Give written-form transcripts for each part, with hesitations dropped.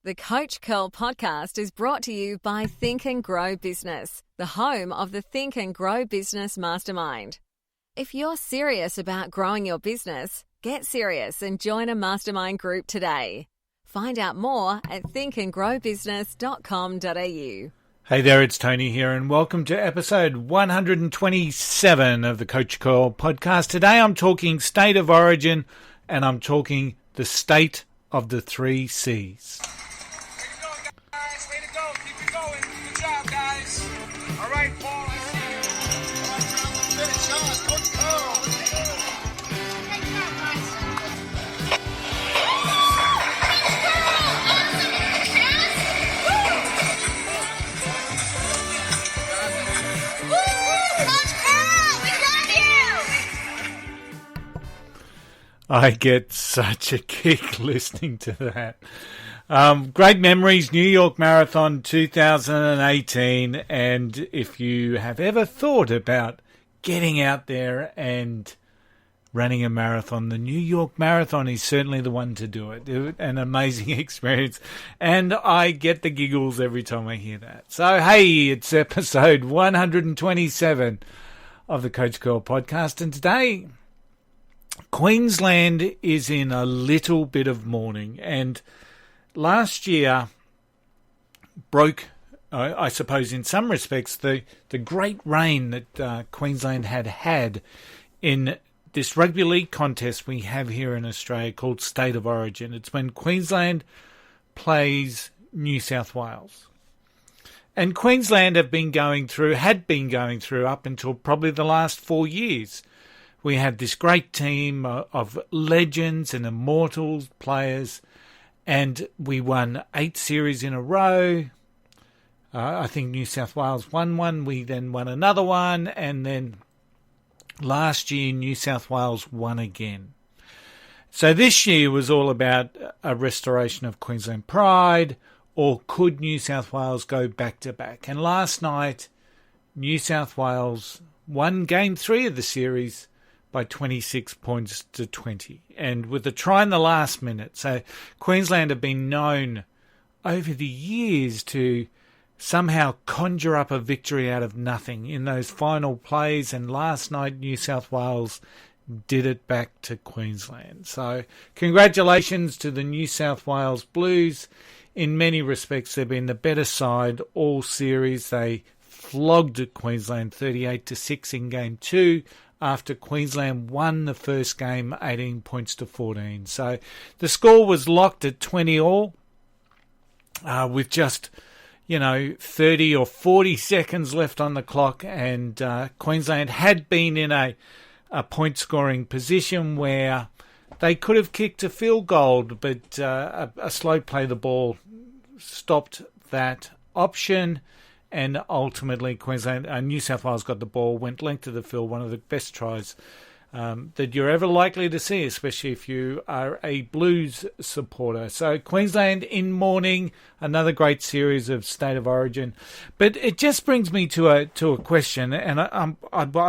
The Coach Curl podcast is brought to you by Think and Grow Business, the home of the Think and Grow Business Mastermind. If you're serious about growing your business, get serious and join a mastermind group today. Find out more at thinkandgrowbusiness.com.au. Hey there, it's Tony here, and welcome to episode 127 of the Coach Curl podcast. Today I'm talking state of origin, and I'm talking the state of the 3C's. Way to go. Keep it going. Good job, guys. All right, Paul. I see you. Finish on. Coach Cole. Great job, guys. Coach Cole, we love you. I get such a kick listening to that. Great memories, New York Marathon 2018, and if you have ever thought about getting out there and running a marathon, the New York Marathon is certainly the one to do it. An amazing experience, and I get the giggles every time I hear that. So hey, it's episode 127 of the Coach Curl podcast, and today Queensland is in a little bit of mourning, and last year broke, I suppose, in some respects, the great reign that Queensland had in this rugby league contest we have here in Australia called State of Origin. It's when Queensland plays New South Wales. And Queensland had been going through up until probably the last 4 years. We had this great team of legends and immortal players, and we won 8 series in a row. I think New South Wales won one. We then won another one. And then last year, New South Wales won again. So this year was all about a restoration of Queensland pride, or could New South Wales go back to back? And last night, New South Wales won Game 3 of the series by 26 points to 20, and with a try in the last minute. So Queensland have been known over the years to somehow conjure up a victory out of nothing in those final plays, and last night New South Wales did it back to Queensland. So congratulations to the New South Wales Blues. In many respects, they've been the better side all series. They flogged Queensland 38-6 in Game 2. After Queensland won the first game 18 points to 14. So the score was locked at 20-all with just, 30 or 40 seconds left on the clock, and Queensland had been in a point-scoring position where they could have kicked a field goal, but a slow play the ball stopped that option. And ultimately, New South Wales got the ball, went length of the field, one of the best tries that you're ever likely to see, especially if you are a Blues supporter. So Queensland in mourning, another great series of State of Origin. But it just brings me to a question, and I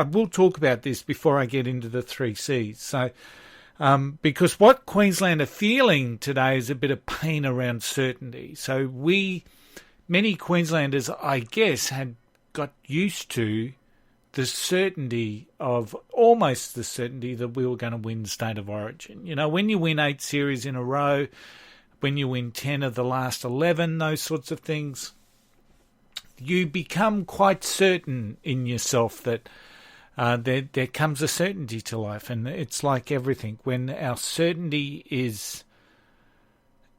will talk about this before I get into the 3C's. So, because what Queensland are feeling today is a bit of pain around certainty. So many Queenslanders, I guess, had got used to almost the certainty that we were going to win State of Origin. When you win 8 series in a row, when you win 10 of the last 11, those sorts of things, you become quite certain in yourself that there comes a certainty to life. And it's like everything. When our certainty is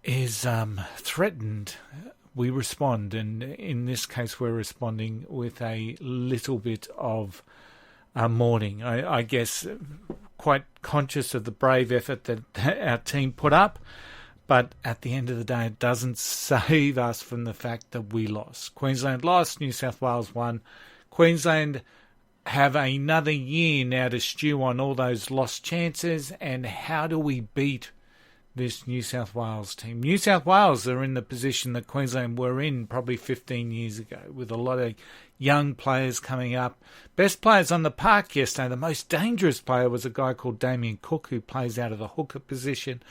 threatened, we respond, and in this case we're responding with a little bit of mourning. I guess quite conscious of the brave effort that our team put up, but at the end of the day it doesn't save us from the fact that we lost. Queensland lost, New South Wales won. Queensland have another year now to stew on all those lost chances, and how do we beat this New South Wales team? New South Wales are in the position that Queensland were in probably 15 years ago, with a lot of young players coming up. Best players on the park yesterday. The most dangerous player was a guy called Damien Cook, who plays out of the hooker position.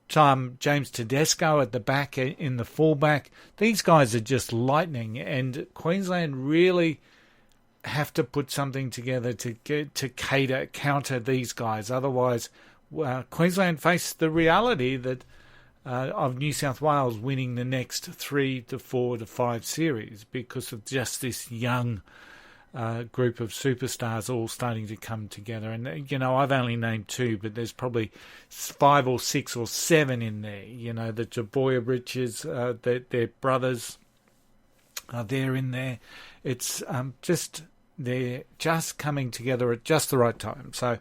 James Tedesco at the back in the fullback. These guys are just lightning, and Queensland really have to put something together to counter these guys. Otherwise, Queensland face the reality that of New South Wales winning the next 3 to 4 to 5 series because of just this young group of superstars all starting to come together. And, I've only named 2, but there's probably 5 or 6 or 7 in there. The Jaboya Riches, their brothers, they're in there. It's they're just coming together at just the right time. So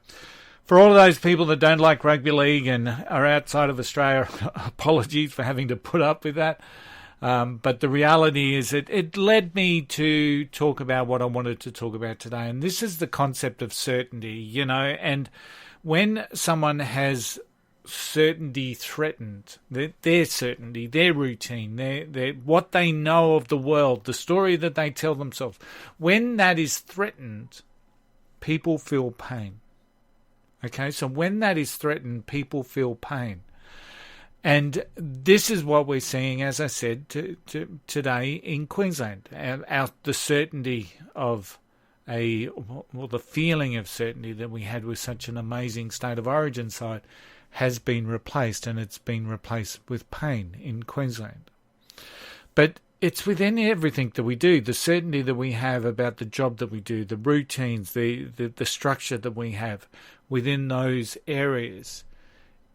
for all of those people that don't like rugby league and are outside of Australia, apologies for having to put up with that. But the reality is it led me to talk about what I wanted to talk about today. And this is the concept of certainty, and when someone has certainty threatened, their certainty, their routine, their what they know of the world, the story that they tell themselves, when that is threatened, people feel pain. Okay, so when that is threatened, people feel pain. And this is what we're seeing, as I said, today in Queensland. The certainty of the feeling of certainty that we had with such an amazing state of origin side has been replaced, and it's been replaced with pain in Queensland. But it's within everything that we do, the certainty that we have about the job that we do, the routines, the structure that we have within those areas.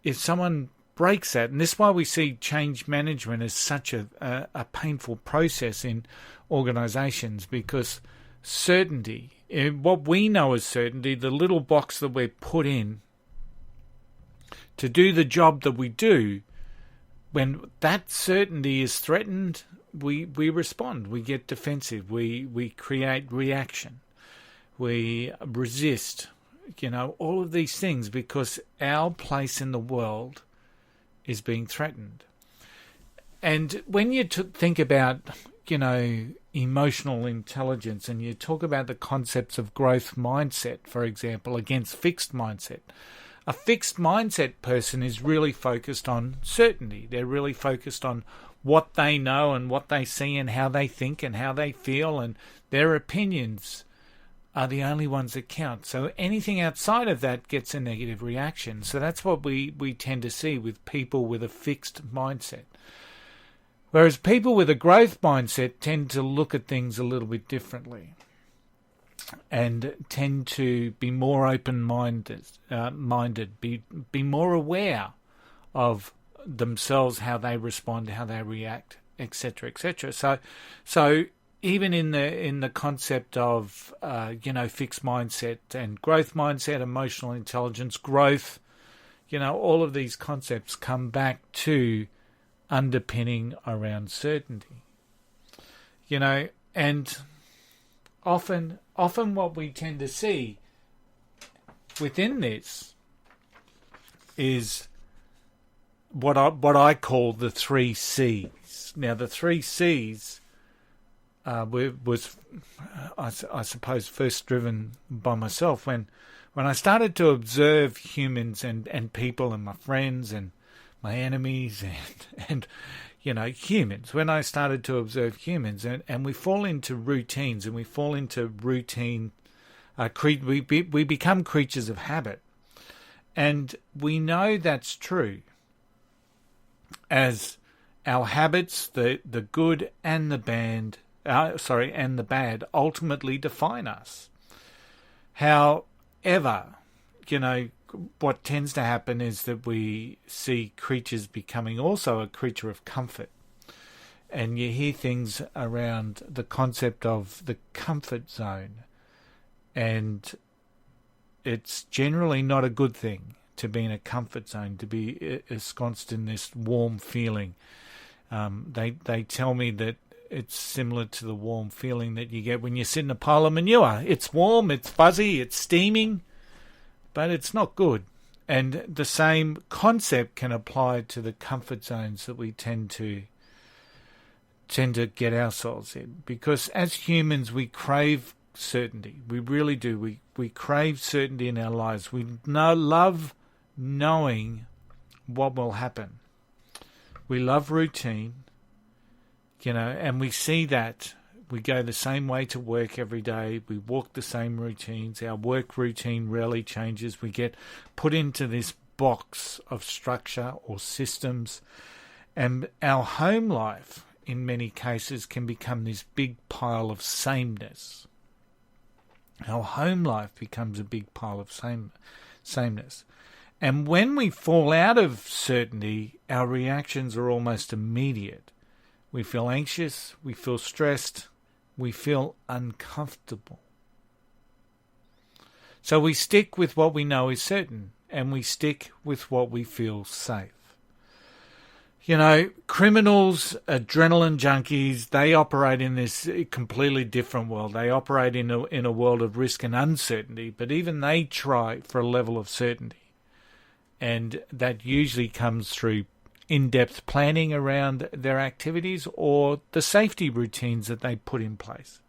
If someone breaks that, and this is why we see change management as such a painful process in organisations, because certainty, what we know as certainty, the little box that we're put in to do the job that we do, when that certainty is threatened, we respond, we get defensive, we create reaction, we resist, all of these things, because our place in the world is being threatened. And when you think about, emotional intelligence, and you talk about the concepts of growth mindset, for example, against fixed mindset, a fixed mindset person is really focused on certainty. They're really focused on what they know and what they see and how they think and how they feel, and their opinions are the only ones that count. So anything outside of that gets a negative reaction. So that's what we tend to see with people with a fixed mindset. Whereas people with a growth mindset tend to look at things a little bit differently and tend to be more open-minded, be more aware of themselves, how they respond, how they react, etc., etc. So even in the concept of fixed mindset and growth mindset, emotional intelligence, growth, all of these concepts come back to underpinning around certainty. And often what we tend to see within this is what I call the 3C's. Now, the 3C's was, I suppose, first driven by myself when I started to observe humans and people and my friends and my enemies and humans. When I started to observe humans, and we fall into routines, and we fall into routine, we become creatures of habit. And we know that's true, as our habits, the good and the bad, ultimately define us. However, what tends to happen is that we see creatures becoming also a creature of comfort. And you hear things around the concept of the comfort zone. And it's generally not a good thing to be in a comfort zone, to be ensconced in this warm feeling. They tell me that it's similar to the warm feeling that you get when you sit in a pile of manure. It's warm, it's fuzzy, it's steaming, but it's not good. And the same concept can apply to the comfort zones that we tend to get ourselves in. Because as humans, we crave certainty. We really do. We crave certainty in our lives. We love knowing what will happen? We love routine, and we see that. We go the same way to work every day. We walk the same routines. Our work routine rarely changes. We get put into this box of structure or systems. And our home life, in many cases, can become this big pile of sameness. Our home life becomes a big pile of sameness. And when we fall out of certainty, our reactions are almost immediate. We feel anxious, we feel stressed, we feel uncomfortable. So we stick with what we know is certain, and we stick with what we feel safe. Criminals, adrenaline junkies, they operate in this completely different world. They operate in a world of risk and uncertainty, but even they try for a level of certainty. And that usually comes through in-depth planning around their activities or the safety routines that they put in place.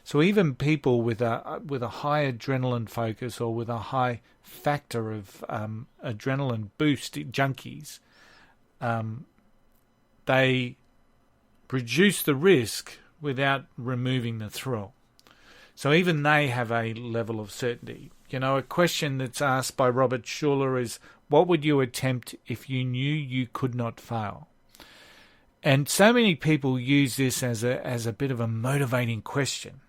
So even people with a high adrenaline focus or with a high factor of adrenaline boost junkies, they reduce the risk without removing the thrill. So even they have a level of certainty. A question that's asked by Robert Schuller is, what would you attempt if you knew you could not fail? And so many people use this as a bit of a motivating question.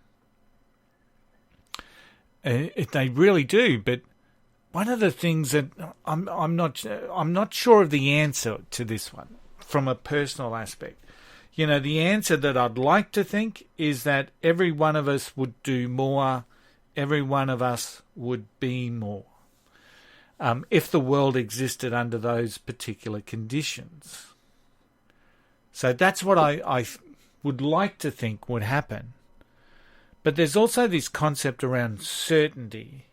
They really do, but one of the things that I'm not sure of the answer to this one from a personal aspect. The answer that I'd like to think is that every one of us would do more, every one of us would be more, if the world existed under those particular conditions. So that's what I would like to think would happen. But there's also this concept around certainty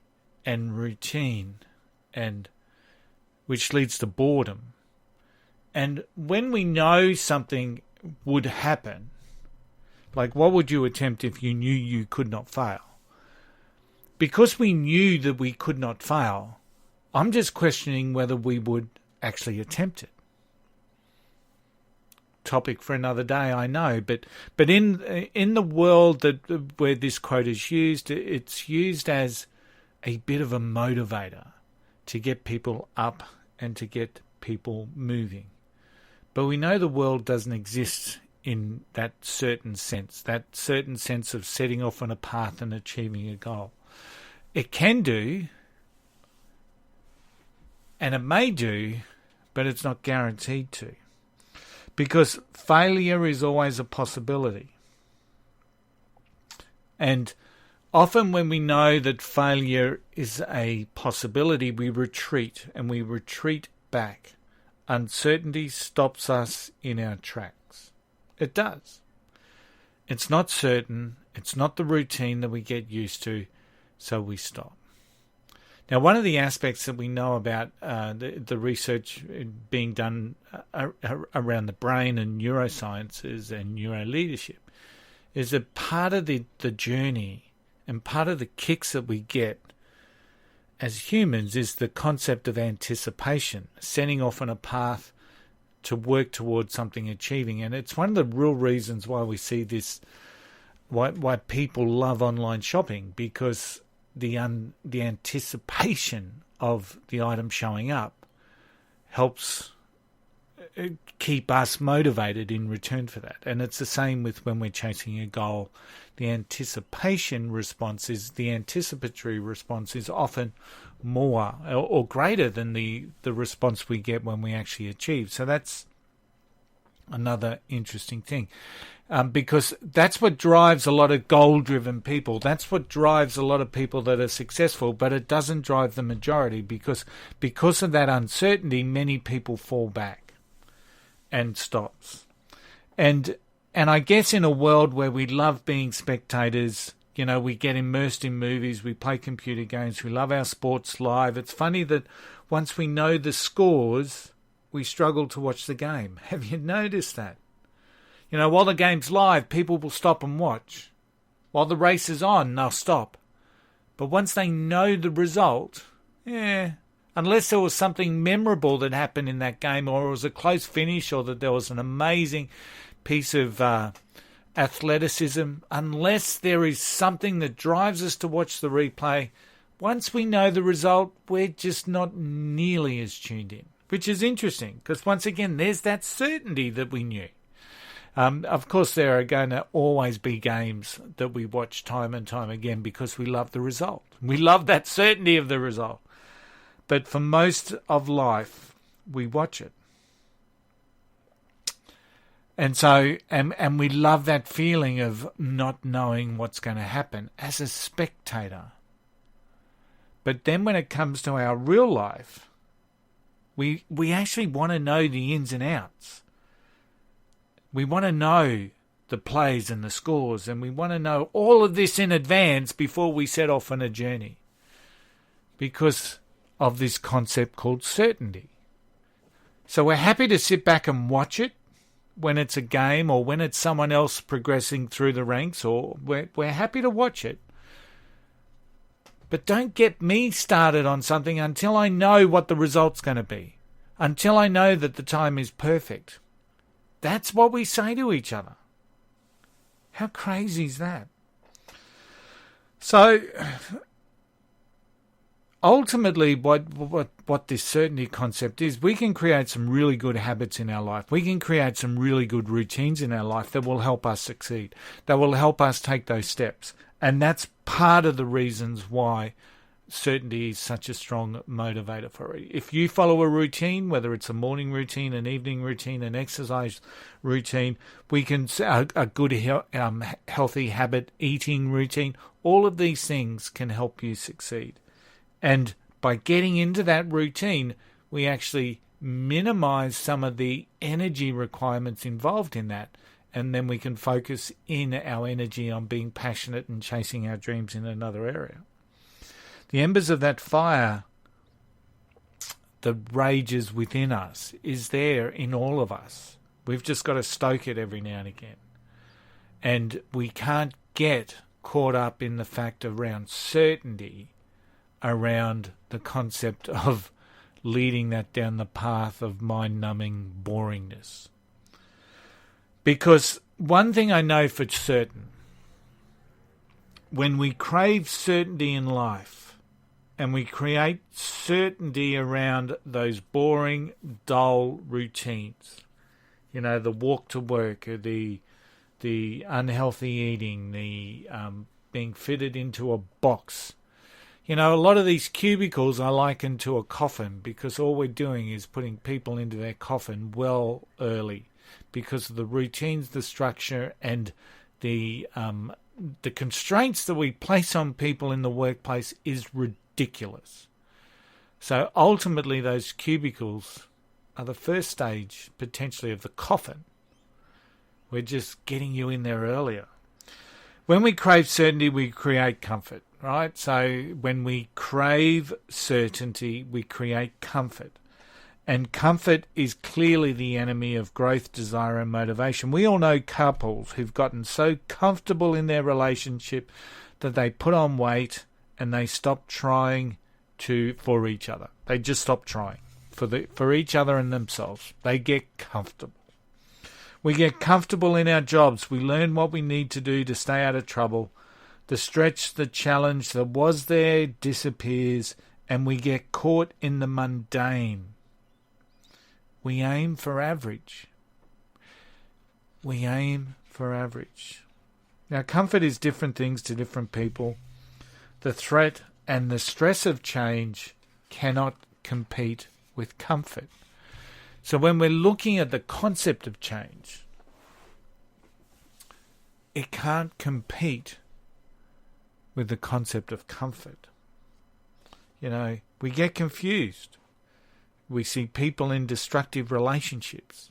and routine, and which leads to boredom. And when we know something would happen, like what would you attempt if you knew you could not fail? Because we knew that we could not fail, I'm just questioning whether we would actually attempt it. Topic for another day, I know, but in the world where this quote is used, it's used as a bit of a motivator to get people up and to get people moving. But we know the world doesn't exist in that certain sense of setting off on a path and achieving a goal. It can do, and it may do, but it's not guaranteed to. Because failure is always a possibility. And often when we know that failure is a possibility, we retreat, and we retreat back. Uncertainty stops us in our tracks. It does. It's not certain. It's not the routine that we get used to, so we stop. Now, one of the aspects that we know about the research being done around the brain and neurosciences and neuroleadership is that part of the journey and part of the kicks that we get as humans is the concept of anticipation, setting off on a path to work towards something achieving. And it's one of the real reasons why we see this, why people love online shopping, because the anticipation of the item showing up helps keep us motivated in return for that. And it's the same with when we're chasing a goal. The anticipation response is, the anticipatory response is often more or greater than the response we get when we actually achieve. So that's another interesting thing. Because that's what drives a lot of goal-driven people. That's what drives a lot of people that are successful, but it doesn't drive the majority because of that uncertainty, many people fall back and stops. And I guess in a world where we love being spectators, we get immersed in movies, we play computer games, we love our sports live. It's funny that once we know the scores, we struggle to watch the game. Have you noticed that? While the game's live, people will stop and watch. While the race is on, they'll stop. But once they know the result, unless there was something memorable that happened in that game, or it was a close finish, or that there was an amazing piece of athleticism, unless there is something that drives us to watch the replay, once we know the result, we're just not nearly as tuned in, which is interesting because, once again, there's that certainty that we knew. Of course, there are going to always be games that we watch time and time again because we love the result. We love that certainty of the result. But for most of life, we watch it. And so, and we love that feeling of not knowing what's going to happen as a spectator. But then when it comes to our real life, we actually want to know the ins and outs. We want to know the plays and the scores, and we want to know all of this in advance before we set off on a journey, because of this concept called certainty. So we're happy to sit back and watch it when it's a game or when it's someone else progressing through the ranks, or we're happy to watch it. But don't get me started on something until I know what the result's going to be, until I know that the time is perfect. That's what we say to each other. How crazy is that? So, ultimately, what this certainty concept is, we can create some really good habits in our life. We can create some really good routines in our life that will help us succeed, that will help us take those steps. And that's part of the reasons why certainty is such a strong motivator for it. If you follow a routine, whether it's a morning routine, an evening routine, an exercise routine, we can a good healthy habit eating routine, all of these things can help you succeed. And by getting into that routine, we actually minimize some of the energy requirements involved in that. And then we can focus in our energy on being passionate and chasing our dreams in another area. The embers of that fire that rages within us is there in all of us. We've just got to stoke it every now and again. And we can't get caught up in the fact around certainty, around the concept of leading that down the path of mind-numbing boringness. Because one thing I know for certain, when we crave certainty in life, and we create certainty around those boring, dull routines, you know, the walk to work, or the unhealthy eating, the being fitted into a box. You know, a lot of these cubicles I liken to a coffin, because all we're doing is putting people into their coffin well early, because of the routines, the structure, and the constraints that we place on people in the workplace is ridiculous. So ultimately, those cubicles are the first stage, potentially, of the coffin. We're just getting you in there earlier. When we crave certainty, we create comfort, right? So when we crave certainty, we create comfort. And comfort is clearly the enemy of growth, desire, and motivation. We all know couples who've gotten so comfortable in their relationship that they put on weight and they stop trying for each other. They just stop trying for each other and themselves. They get comfortable. We get comfortable in our jobs. We learn what we need to do to stay out of trouble. The stretch, the challenge that was there disappears, and we get caught in the mundane. We aim for average. We aim for average. Now, comfort is different things to different people. The threat and the stress of change cannot compete with comfort. So when we're looking at the concept of change, it can't compete with the concept of comfort. You know, we get confused. We see people in destructive relationships.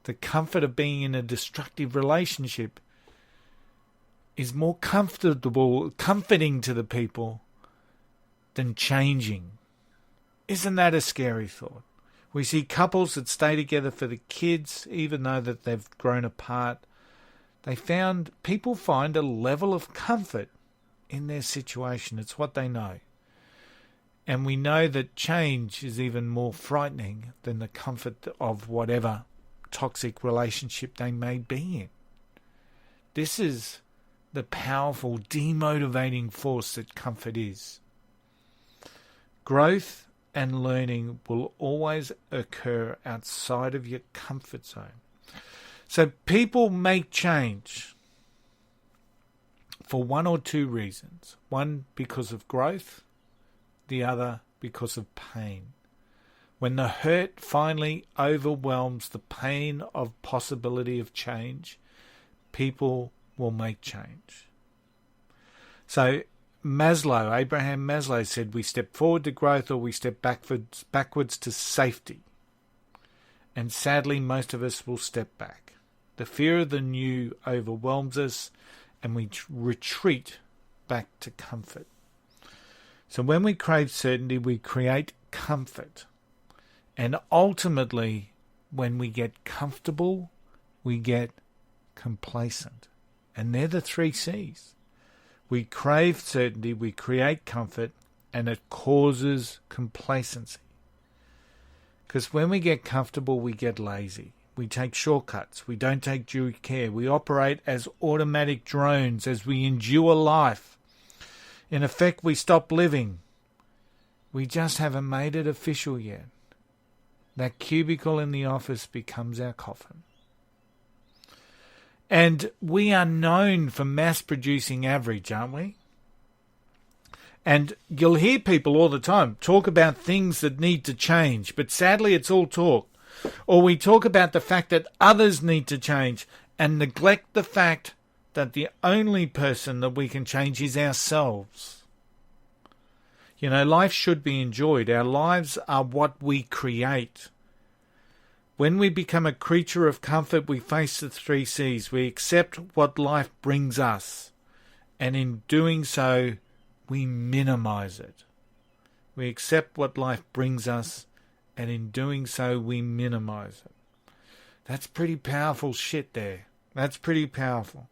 The comfort of being in a destructive relationship is more comforting to the people than changing. Isn't that a scary thought? We see couples that stay together for the kids, even though that they've grown apart. People find a level of comfort in their situation. It's what they know. And we know that change is even more frightening than the comfort of whatever toxic relationship they may be in. This is the powerful, demotivating force that comfort is. Growth and learning will always occur outside of your comfort zone. So people make change for one or two reasons. One, because of growth. The other, because of pain. When the hurt finally overwhelms the pain of possibility of change, people will make change. So Abraham Maslow said, we step forward to growth or we step backwards to safety. And sadly, most of us will step back. The fear of the new overwhelms us and we retreat back to comfort. So when we crave certainty, we create comfort. And ultimately, when we get comfortable, we get complacent. And they're the 3C's. We crave certainty, we create comfort, and it causes complacency. Because when we get comfortable, we get lazy. We take shortcuts. We don't take due care. We operate as automatic drones as we endure life. In effect, we stop living. We just haven't made it official yet. That cubicle in the office becomes our coffin. And we are known for mass-producing average, aren't we? And you'll hear people all the time talk about things that need to change, but sadly it's all talk. Or we talk about the fact that others need to change and neglect the fact that the only person that we can change is ourselves. You know, life should be enjoyed. Our lives are what we create. When we become a creature of comfort, we face the 3C's. We accept what life brings us. And in doing so, we minimize it. We accept what life brings us. And in doing so, we minimize it. That's pretty powerful shit there. That's pretty powerful.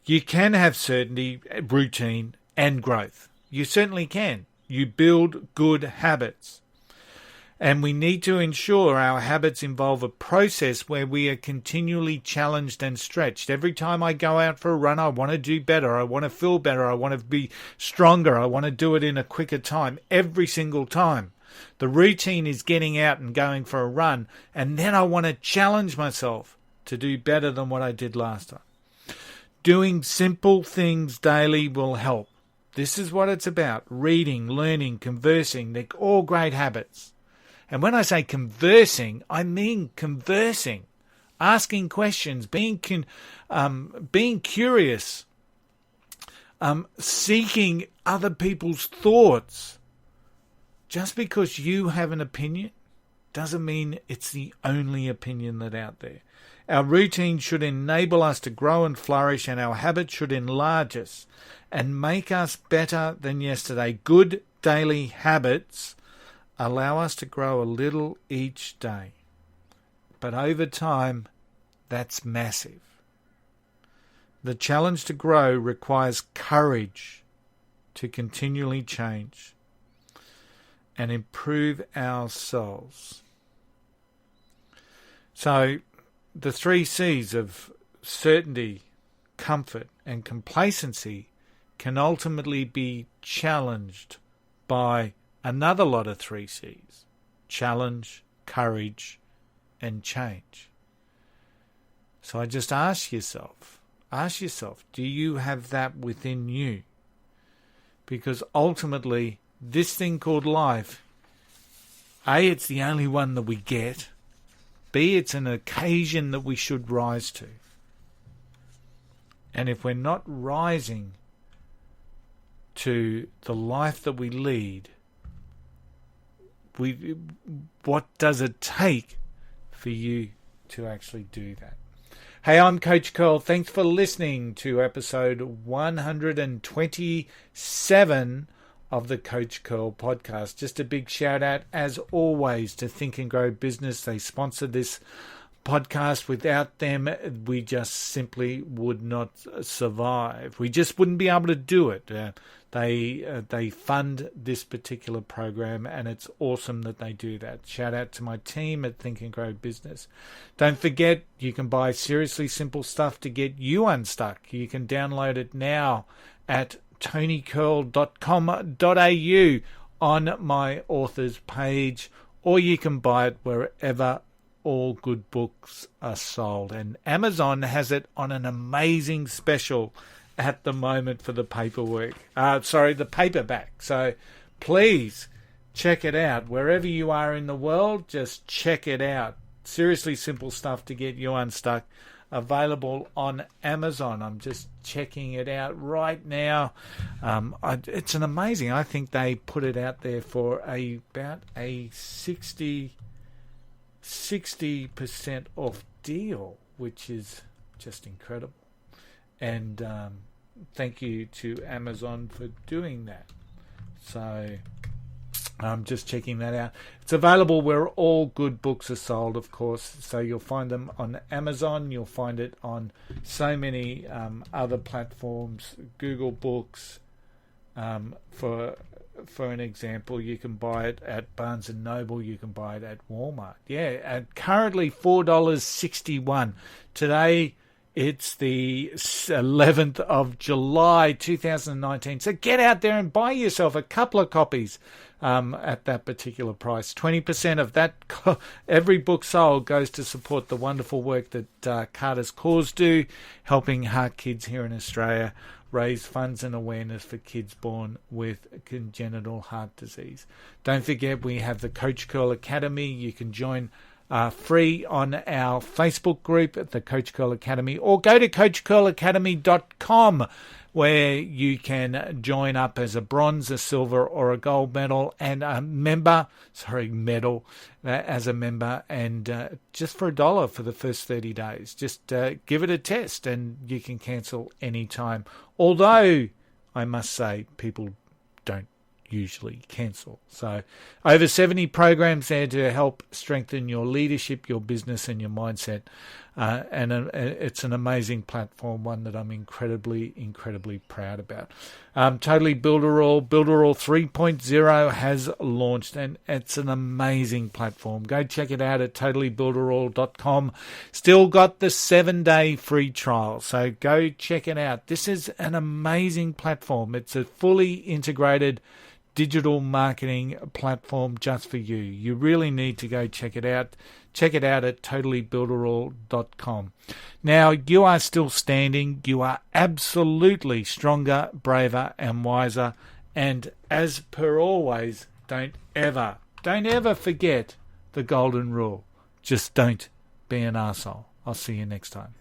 You can have certainty, routine, and growth. You certainly can. You build good habits. And we need to ensure our habits involve a process where we are continually challenged and stretched. Every time I go out for a run, I want to do better. I want to feel better. I want to be stronger. I want to do it in a quicker time. Every single time. The routine is getting out and going for a run. And then I want to challenge myself to do better than what I did last time. Doing simple things daily will help. This is what it's about. Reading, learning, conversing. They're all great habits. And when I say conversing, I mean conversing. Asking questions, being curious, seeking other people's thoughts. Just because you have an opinion doesn't mean it's the only opinion that's out there. Our routine should enable us to grow and flourish, and our habits should enlarge us and make us better than yesterday. Good daily habits allow us to grow a little each day. But over time, that's massive. The challenge to grow requires courage to continually change and improve ourselves. So, the 3C's of certainty, comfort, and complacency can ultimately be challenged by another lot of 3C's. Challenge, courage, and change. So I just ask yourself, do you have that within you? Because ultimately, this thing called life, A, it's the only one that we get. B, it's an occasion that we should rise to. And if we're not rising to the life that we lead, what does it take for you to actually do that? Hey, I'm Coach Curl. Thanks for listening to episode 127 of the Coach Curl podcast. Just a big shout out, as always, to Think and Grow Business. They sponsor this podcast. Without them, we just simply would not survive. We just wouldn't be able to do it. They fund this particular program, and it's awesome that they do that. Shout out to my team at Think and Grow Business. Don't forget, you can buy Seriously Simple Stuff to get you unstuck. You can download it now at tonycurl.com.au on my authors page, or you can buy it wherever all good books are sold. And Amazon has it on an amazing special at the moment for the the paperback. So please check it out. Wherever you are in the world, just check it out. Seriously Simple Stuff to get you unstuck. Available on Amazon. I'm just checking it out right now. It's an amazing. I think they put it out there for about a 60% off deal, which is just incredible. And thank you to Amazon for doing that. So I'm just checking that out. It's available where all good books are sold, of course. So you'll find them on Amazon. You'll find it on so many other platforms. Google Books, for an example. You can buy it at Barnes & Noble. You can buy it at Walmart. Yeah, at currently $4.61. Today, it's the 11th of July 2019. So get out there and buy yourself a couple of copies at that particular price. 20% of that, every book sold, goes to support the wonderful work that Carter's Cause do, helping heart kids here in Australia raise funds and awareness for kids born with congenital heart disease. Don't forget, we have the Coach Curl Academy. You can join free on our Facebook group at the Coach Curl Academy, or go to coachcurlacademy.com, where you can join up as a bronze, a silver, or a gold medal and a member. As a member, and just for $1 for the first 30 days. Just give it a test, and you can cancel anytime. Although I must say, people don't usually cancel. So over 70 programs there to help strengthen your leadership, your business, and your mindset. And it's an amazing platform, one that I'm incredibly proud about. Totally Builderall 3.0 has launched, and it's an amazing platform. Go check it out at totallybuilderall.com. Still got the 7-day free trial, so go check it out. This is an amazing platform. It's a fully integrated digital marketing platform just for you. You really need to go check it out. Check it out at totallybuilderall.com. Now, you are still standing. You are absolutely stronger, braver, and wiser. And as per always, don't ever forget the golden rule. Just don't be an arsehole. I'll see you next time.